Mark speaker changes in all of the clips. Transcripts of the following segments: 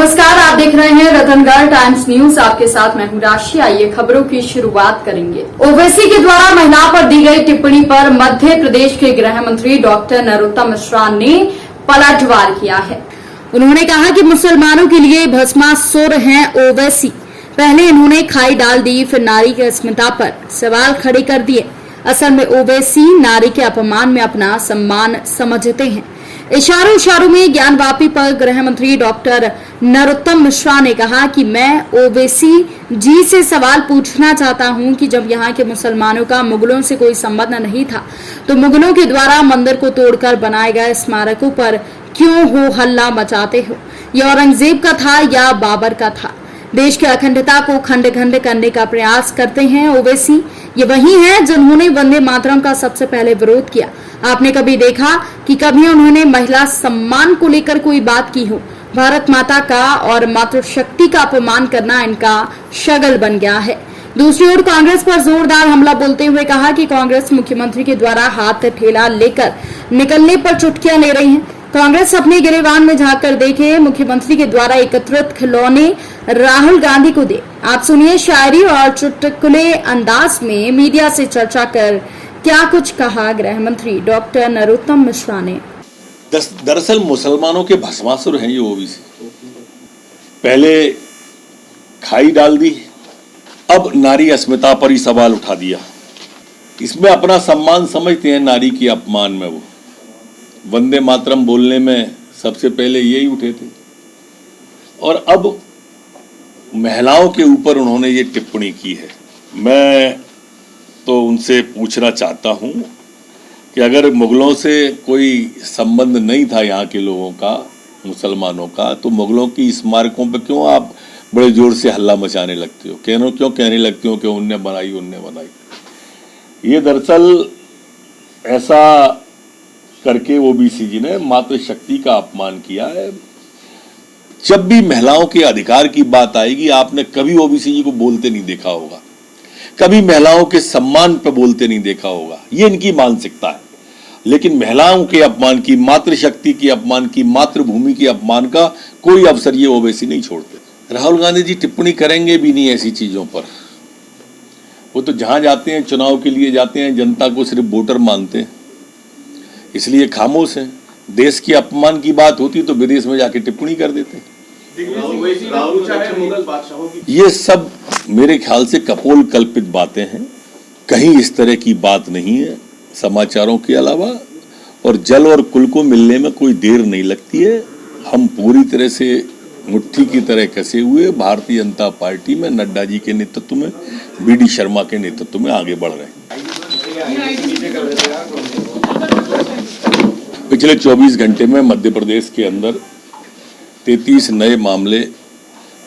Speaker 1: नमस्कार, आप देख रहे हैं रतनगढ़ टाइम्स न्यूज। आपके साथ मैं हूं राशि। आइए खबरों की शुरुआत करेंगे। ओवैसी के द्वारा महिला पर दी गई टिप्पणी पर मध्य प्रदेश के गृह मंत्री डॉक्टर नरोत्तम मिश्रा ने पलटवार किया है। उन्होंने कहा कि मुसलमानों के लिए भस्मासुर हैं ओवैसी। पहले इन्होंने खाई डाल दी, फिर नारी की अस्मिता पर सवाल खड़े कर दिए। असल में ओवैसी नारी के अपमान में अपना सम्मान समझते हैं। इशारों में ज्ञानवापी पर गृह मंत्री डॉक्टर नरोत्तम मिश्रा ने कहा कि मैं ओवैसी जी से सवाल पूछना चाहता हूं कि जब यहाँ के मुसलमानों का मुगलों से कोई संबंध नहीं था तो मुगलों के द्वारा मंदिर को तोड़कर बनाए गए स्मारकों पर क्यों हो हल्ला मचाते हो? यह औरंगजेब का था या बाबर का था? देश की अखंडता को खंड खंड करने का प्रयास करते हैं ओवैसी। ये वही हैं जिन्होंने वंदे मातरम का सबसे पहले विरोध किया। आपने कभी देखा कि कभी उन्होंने महिला सम्मान को लेकर कोई बात की हो? भारत माता का और मातृशक्ति का अपमान करना इनका शगल बन गया है। दूसरी ओर कांग्रेस पर जोरदार हमला बोलते हुए कहा कि कांग्रेस मुख्यमंत्री के द्वारा हाथ ठेला लेकर निकलने पर चुटकियां ले रही है। कांग्रेस अपने गिरेबान में झांक कर देखे, मुख्यमंत्री के द्वारा एकत्रित खिलौने राहुल गांधी को दे। आप सुनिए शायरी और चुटकुले अंदाज में मीडिया से चर्चा कर क्या कुछ कहा गृह मंत्री डॉक्टर नरोत्तम मिश्रा ने।
Speaker 2: दरअसल मुसलमानों के भस्मासुर हैं ये ओवैसी। पहले खाई डाल दी, अब नारी अस्मिता पर ही सवाल उठा दिया। इसमें अपना सम्मान समझते हैं, नारी के अपमान में वो वंदे मातरम बोलने में सबसे पहले यही उठे थे और अब महिलाओं के ऊपर उन्होंने ये टिप्पणी की है। मैं तो उनसे पूछना चाहता हूं कि अगर मुगलों से कोई संबंध नहीं था यहाँ के लोगों का, मुसलमानों का, तो मुगलों की स्मारकों पर क्यों आप बड़े जोर से हल्ला मचाने लगते हो? क्यों कहने लगते हो कि उनने बनाई? ये दरअसल ऐसा करके ओबीसी जी ने मातृशक्ति का अपमान किया है। जब भी महिलाओं के अधिकार की बात आएगी, आपने कभी ओबीसी जी को बोलते नहीं देखा होगा, कभी महिलाओं के सम्मान पर बोलते नहीं देखा होगा। ये इनकी मानसिकता है। लेकिन महिलाओं के अपमान की, मातृशक्ति के अपमान की, मातृभूमि के अपमान का कोई अवसर ये ओवैसी नहीं छोड़ते। राहुल गांधी जी टिप्पणी करेंगे भी नहीं ऐसी चीजों पर। वो तो जहां जाते हैं, चुनाव के लिए जाते हैं, जनता को सिर्फ वोटर मानते हैं, इसलिए खामोश हैं। देश के अपमान की बात होती तो विदेश में जाके टिप्पणी कर देते। ये सब मेरे ख्याल से कपोल कल्पित बातें हैं। कहीं इस तरह की बात नहीं है समाचारों के अलावा। और जल और कुल को मिलने में कोई देर नहीं लगती है। हम पूरी तरह से मुट्ठी की तरह कसे हुए भारतीय जनता पार्टी में नड्डा जी के नेतृत्व में, बीडी शर्मा के नेतृत्व में आगे बढ़ रहे हैं। पिछले 24 घंटे में मध्य प्रदेश के अंदर 33 नए मामले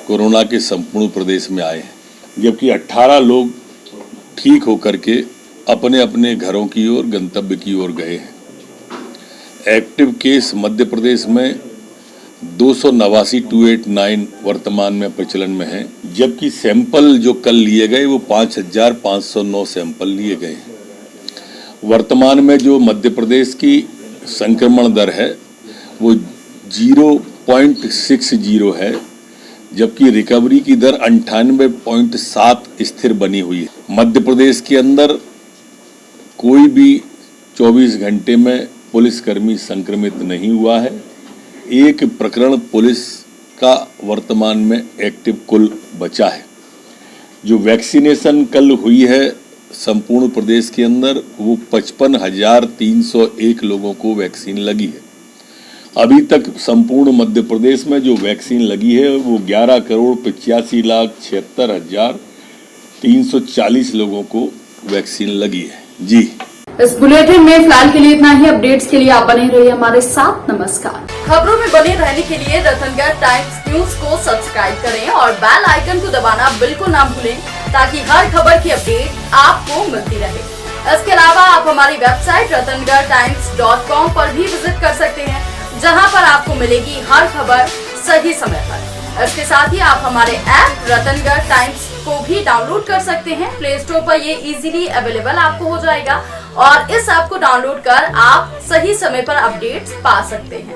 Speaker 2: कोरोना के संपूर्ण प्रदेश में आए हैं, जबकि 18 लोग ठीक होकर के अपने अपने घरों की ओर, गंतव्य की ओर गए हैं। एक्टिव केस मध्य प्रदेश में 289 वर्तमान में प्रचलन में है, जबकि सैंपल जो कल लिए गए वो 5509 सैंपल लिए गए हैं। वर्तमान में जो मध्य प्रदेश की संक्रमण दर है वो 0.60 है, जबकि रिकवरी की दर 98.7 स्थिर बनी हुई है। मध्य प्रदेश के अंदर कोई भी 24 घंटे में पुलिसकर्मी संक्रमित नहीं हुआ है। एक प्रकरण पुलिस का वर्तमान में एक्टिव कुल बचा है। जो वैक्सीनेशन कल हुई है संपूर्ण प्रदेश के अंदर वो 55,301 लोगों को वैक्सीन लगी है। अभी तक संपूर्ण मध्य प्रदेश में जो वैक्सीन लगी है वो 11,85,76,340 लोगों को वैक्सीन लगी है। जी,
Speaker 1: इस बुलेटिन में फिलहाल के लिए इतना ही। अपडेट्स के लिए आप बने रहिए हमारे साथ। नमस्कार। खबरों में बने रहने के लिए रतनगढ़ टाइम्स न्यूज को सब्सक्राइब करें और बेल आइकन को दबाना बिल्कुल ना भूलें, ताकि हर खबर की अपडेट आपको मिलती रहे। इसके अलावा आप हमारी वेबसाइट ratanghartimes.com पर भी विजिट कर सकते हैं, जहां पर आपको मिलेगी हर खबर सही समय पर। इसके साथ ही आप हमारे ऐप रतनगढ़ टाइम्स को भी डाउनलोड कर सकते हैं। प्ले स्टोर पर ये इजीली अवेलेबल आपको हो जाएगा और इस ऐप को डाउनलोड कर आप सही समय पर अपडेट्स पा सकते हैं।